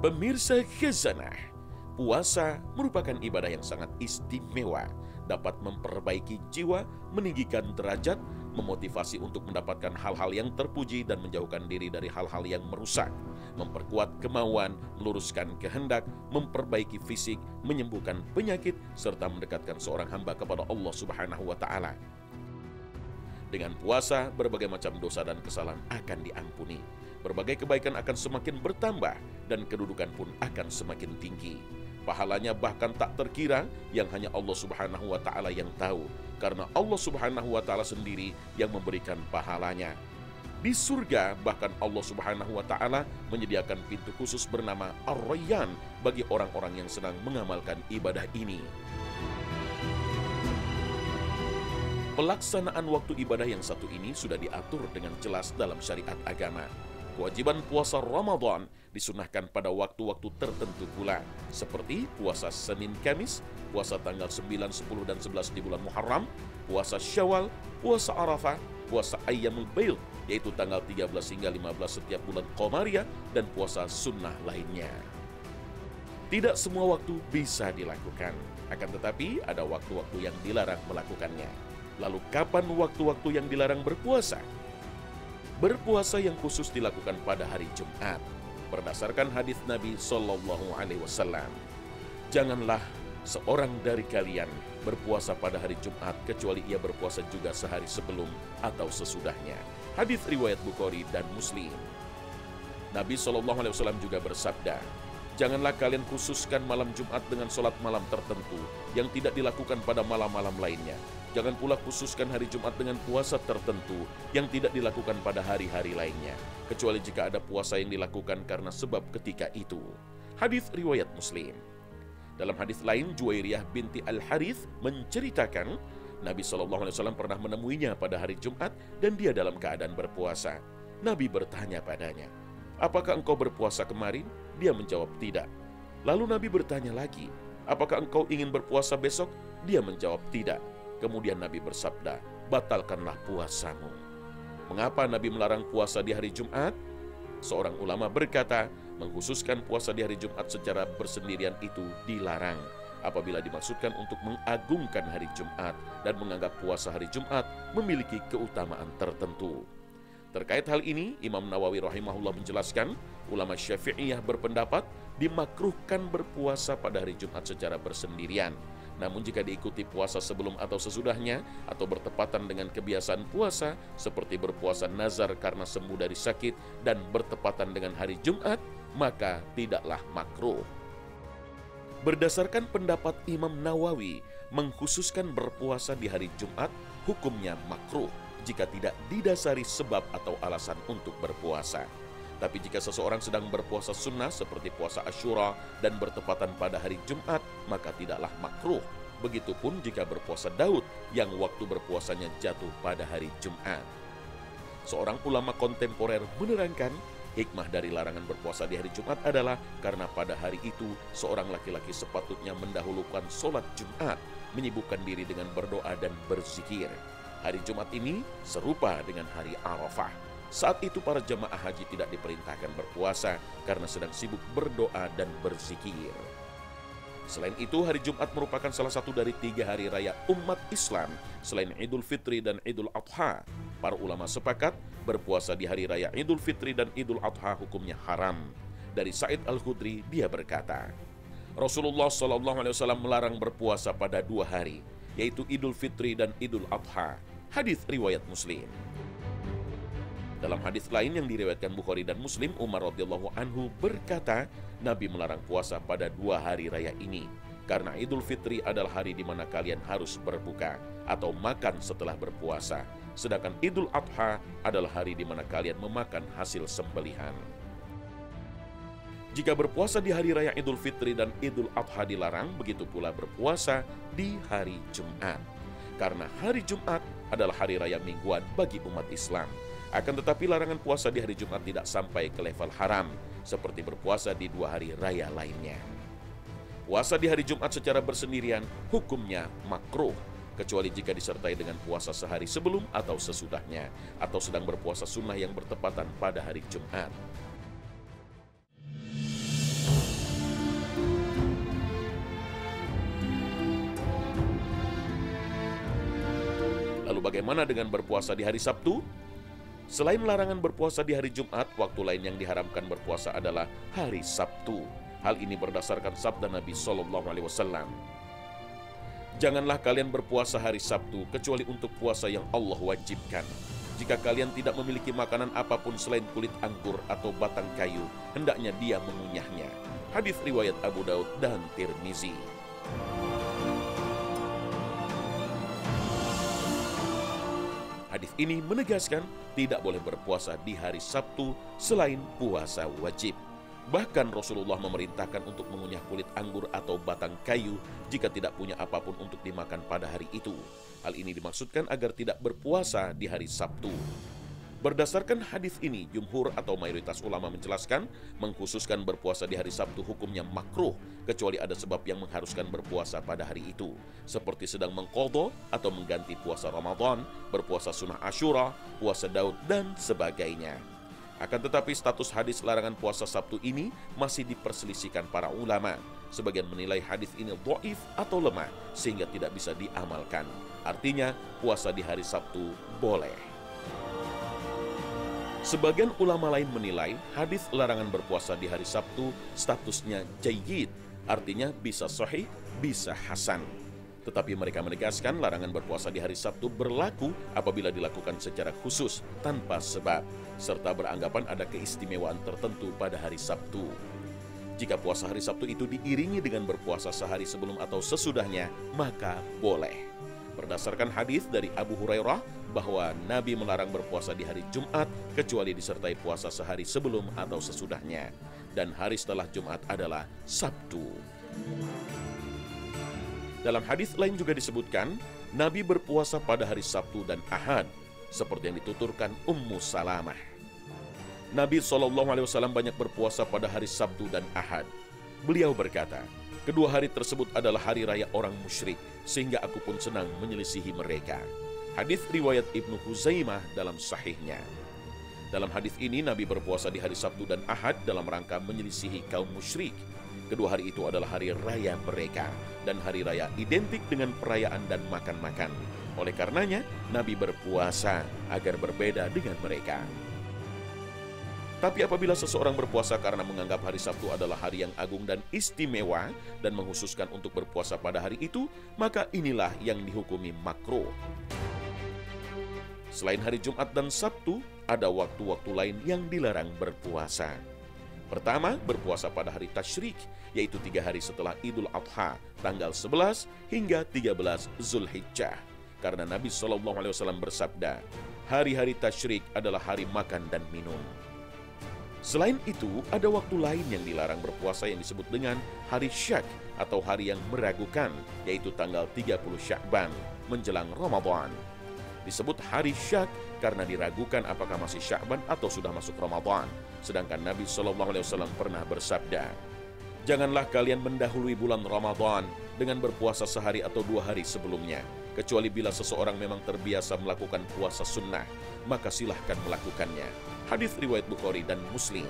Pemirsa Khazanah, puasa merupakan ibadah yang sangat istimewa, dapat memperbaiki jiwa, meninggikan derajat, memotivasi untuk mendapatkan hal-hal yang terpuji dan menjauhkan diri dari hal-hal yang merusak, memperkuat kemauan, meluruskan kehendak, memperbaiki fisik, menyembuhkan penyakit, serta mendekatkan seorang hamba kepada Allah Subhanahu wa Ta'ala. Dengan puasa, berbagai macam dosa dan kesalahan akan diampuni. Berbagai kebaikan akan semakin bertambah dan kedudukan pun akan semakin tinggi. Pahalanya bahkan tak terkira yang hanya Allah Subhanahu wa Ta'ala yang tahu, karena Allah Subhanahu wa Ta'ala sendiri yang memberikan pahalanya. Di surga bahkan Allah Subhanahu wa Ta'ala menyediakan pintu khusus bernama Ar-Rayyan bagi orang-orang yang sedang mengamalkan ibadah ini. Pelaksanaan waktu ibadah yang satu ini sudah diatur dengan jelas dalam syariat agama. Kewajiban puasa Ramadan disunahkan pada waktu-waktu tertentu pula, seperti puasa Senin Kamis, puasa tanggal 9, 10, dan 11 di bulan Muharram, puasa Syawal, puasa Arafah, puasa Ayyamul Bayd, yaitu tanggal 13 hingga 15 setiap bulan Qamariyah, dan puasa sunnah lainnya. Tidak semua waktu bisa dilakukan, akan tetapi ada waktu-waktu yang dilarang melakukannya. Lalu kapan waktu-waktu yang dilarang berpuasa? Berpuasa yang khusus dilakukan pada hari Jumat. Berdasarkan hadis Nabi Shallallahu Alaihi Wasallam, janganlah seorang dari kalian berpuasa pada hari Jumat kecuali ia berpuasa juga sehari sebelum atau sesudahnya. Hadis riwayat Bukhari dan Muslim. Nabi Shallallahu Alaihi Wasallam juga bersabda, janganlah kalian khususkan malam Jumat dengan sholat malam tertentu yang tidak dilakukan pada malam-malam lainnya. Jangan pula khususkan hari Jumat dengan puasa tertentu yang tidak dilakukan pada hari-hari lainnya, kecuali jika ada puasa yang dilakukan karena sebab ketika itu. Hadis riwayat Muslim. Dalam hadis lain, Juwairiyah binti Al-Harith menceritakan, Nabi SAW pernah menemuinya pada hari Jumat dan dia dalam keadaan berpuasa. Nabi bertanya padanya, apakah engkau berpuasa kemarin? Dia menjawab tidak. Lalu Nabi bertanya lagi, apakah engkau ingin berpuasa besok? Dia menjawab tidak. Kemudian Nabi bersabda, batalkanlah puasamu. Mengapa Nabi melarang puasa di hari Jumat? Seorang ulama berkata, mengkhususkan puasa di hari Jumat secara bersendirian itu dilarang apabila dimaksudkan untuk mengagungkan hari Jumat dan menganggap puasa hari Jumat memiliki keutamaan tertentu. Terkait hal ini, Imam Nawawi rahimahullah menjelaskan, ulama Syafi'iyah berpendapat dimakruhkan berpuasa pada hari Jumat secara bersendirian. Namun jika diikuti puasa sebelum atau sesudahnya atau bertepatan dengan kebiasaan puasa seperti berpuasa nazar karena sembuh dari sakit dan bertepatan dengan hari Jumat, maka tidaklah makruh. Berdasarkan pendapat Imam Nawawi, mengkhususkan berpuasa di hari Jumat hukumnya makruh jika tidak didasari sebab atau alasan untuk berpuasa. Tapi jika seseorang sedang berpuasa sunnah seperti puasa Asyura dan bertepatan pada hari Jumat, maka tidaklah makruh. Begitupun jika berpuasa Daud yang waktu berpuasanya jatuh pada hari Jumat. Seorang ulama kontemporer menerangkan, hikmah dari larangan berpuasa di hari Jumat adalah karena pada hari itu seorang laki-laki sepatutnya mendahulukan sholat Jumat, menyibukkan diri dengan berdoa dan berzikir. Hari Jumat ini serupa dengan hari Arafah. Saat itu para jemaah haji tidak diperintahkan berpuasa karena sedang sibuk berdoa dan berzikir. Selain itu, hari Jumat merupakan salah satu dari 3 hari raya umat Islam selain Idul Fitri dan Idul Adha. Para ulama sepakat berpuasa di hari raya Idul Fitri dan Idul Adha hukumnya haram. Dari Sa'id Al-Khudri, dia berkata, Rasulullah SAW melarang berpuasa pada 2 hari, yaitu Idul Fitri dan Idul Adha. Hadis riwayat Muslim. Dalam hadis lain yang diriwayatkan Bukhari dan Muslim, Umar radhiyallahu anhu berkata, Nabi melarang puasa pada 2 hari raya ini, karena Idul Fitri adalah hari di mana kalian harus berbuka atau makan setelah berpuasa, sedangkan Idul Adha adalah hari di mana kalian memakan hasil sembelihan. Jika berpuasa di hari raya Idul Fitri dan Idul Adha dilarang, begitu pula berpuasa di hari Jumat, karena hari Jumat adalah hari raya mingguan bagi umat Islam. Akan tetapi larangan puasa di hari Jumat tidak sampai ke level haram, seperti berpuasa di 2 hari raya lainnya. Puasa di hari Jumat secara bersendirian hukumnya makruh, kecuali jika disertai dengan puasa sehari sebelum atau sesudahnya, atau sedang berpuasa sunnah yang bertepatan pada hari Jumat. bagaimana dengan berpuasa di hari Sabtu? Selain larangan berpuasa di hari Jumat, waktu lain yang diharamkan berpuasa adalah hari Sabtu. Hal ini berdasarkan sabda Nabi SAW. Janganlah kalian berpuasa hari Sabtu kecuali untuk puasa yang Allah wajibkan. Jika kalian tidak memiliki makanan apapun selain kulit anggur atau batang kayu, hendaknya dia mengunyahnya. Hadis riwayat Abu Daud dan Tirmizi. Hadis ini menegaskan tidak boleh berpuasa di hari Sabtu selain puasa wajib. Bahkan Rasulullah memerintahkan untuk mengunyah kulit anggur atau batang kayu jika tidak punya apapun untuk dimakan pada hari itu. Hal ini dimaksudkan agar tidak berpuasa di hari Sabtu. Berdasarkan hadis ini, jumhur atau mayoritas ulama menjelaskan, mengkhususkan berpuasa di hari Sabtu hukumnya makruh, kecuali ada sebab yang mengharuskan berpuasa pada hari itu, seperti sedang mengqadha atau mengganti puasa Ramadan, berpuasa sunnah Asyura, puasa Daud, dan sebagainya. Akan tetapi status hadis larangan puasa Sabtu ini masih diperselisihkan para ulama. Sebagian menilai hadis ini dhaif atau lemah, sehingga tidak bisa diamalkan. Artinya, puasa di hari Sabtu boleh. Sebagian ulama lain menilai hadis larangan berpuasa di hari Sabtu statusnya jayyid, artinya bisa sahih, bisa hasan. Tetapi mereka menegaskan larangan berpuasa di hari Sabtu berlaku apabila dilakukan secara khusus, tanpa sebab, serta beranggapan ada keistimewaan tertentu pada hari Sabtu. Jika puasa hari Sabtu itu diiringi dengan berpuasa sehari sebelum atau sesudahnya, maka boleh. Berdasarkan hadis dari Abu Hurairah bahwa Nabi melarang berpuasa di hari Jumat kecuali disertai puasa sehari sebelum atau sesudahnya. Dan hari setelah Jumat adalah Sabtu. Dalam hadis lain juga disebutkan, Nabi berpuasa pada hari Sabtu dan Ahad, seperti yang dituturkan Ummu Salamah. Nabi SAW banyak berpuasa pada hari Sabtu dan Ahad. Beliau berkata, kedua hari tersebut adalah hari raya orang musyrik, sehingga aku pun senang menyelisihi mereka. Hadis riwayat Ibnu Huzaimah dalam sahihnya. Dalam hadis ini Nabi berpuasa di hari Sabtu dan Ahad dalam rangka menyelisihi kaum musyrik. Kedua hari itu adalah hari raya mereka, dan hari raya identik dengan perayaan dan makan-makan. Oleh karenanya, Nabi berpuasa agar berbeda dengan mereka. Tapi apabila seseorang berpuasa karena menganggap hari Sabtu adalah hari yang agung dan istimewa dan menghususkan untuk berpuasa pada hari itu, maka inilah yang dihukumi makruh. Selain hari Jumat dan Sabtu, ada waktu-waktu lain yang dilarang berpuasa. Pertama, berpuasa pada hari Tasyrik, yaitu 3 hari setelah Idul Adha, tanggal 11 hingga 13 Zulhijjah. Karena Nabi SAW bersabda, hari-hari Tasyrik adalah hari makan dan minum. Selain itu, ada waktu lain yang dilarang berpuasa yang disebut dengan hari Syak atau hari yang meragukan, yaitu tanggal 30 Sya'ban menjelang Ramadan. Disebut hari Syak karena diragukan apakah masih Sya'ban atau sudah masuk Ramadan. Sedangkan Nabi SAW pernah bersabda, janganlah kalian mendahului bulan Ramadan dengan berpuasa sehari atau 2 hari sebelumnya, kecuali bila seseorang memang terbiasa melakukan puasa sunnah, maka silahkan melakukannya. Hadis riwayat Bukhari dan Muslim.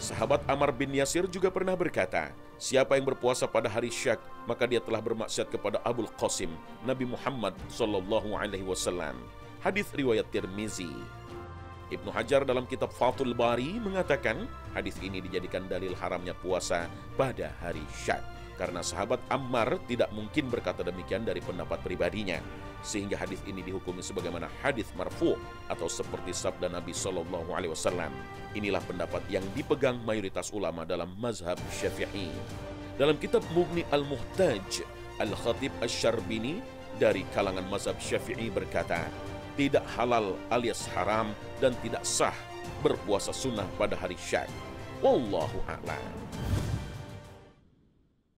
Sahabat Ammar bin Yasir juga pernah berkata, siapa yang berpuasa pada hari Syak, maka dia telah bermaksiat kepada Abul Qasim, Nabi Muhammad SAW. Hadis riwayat Tirmizi. Ibnu Hajar dalam kitab Fathul Bari mengatakan, hadis ini dijadikan dalil haramnya puasa pada hari Syak, karena sahabat Ammar tidak mungkin berkata demikian dari pendapat pribadinya, sehingga hadis ini dihukumi sebagaimana hadis marfu' atau seperti sabda Nabi SAW. Inilah pendapat yang dipegang mayoritas ulama dalam mazhab Syafi'i. Dalam kitab Mughni Al-Muhtaj, Al-Khatib Asy-Syarbini dari kalangan mazhab Syafi'i berkata, tidak halal alias haram dan tidak sah berpuasa sunnah pada hari Syak. Wallahu a'lam.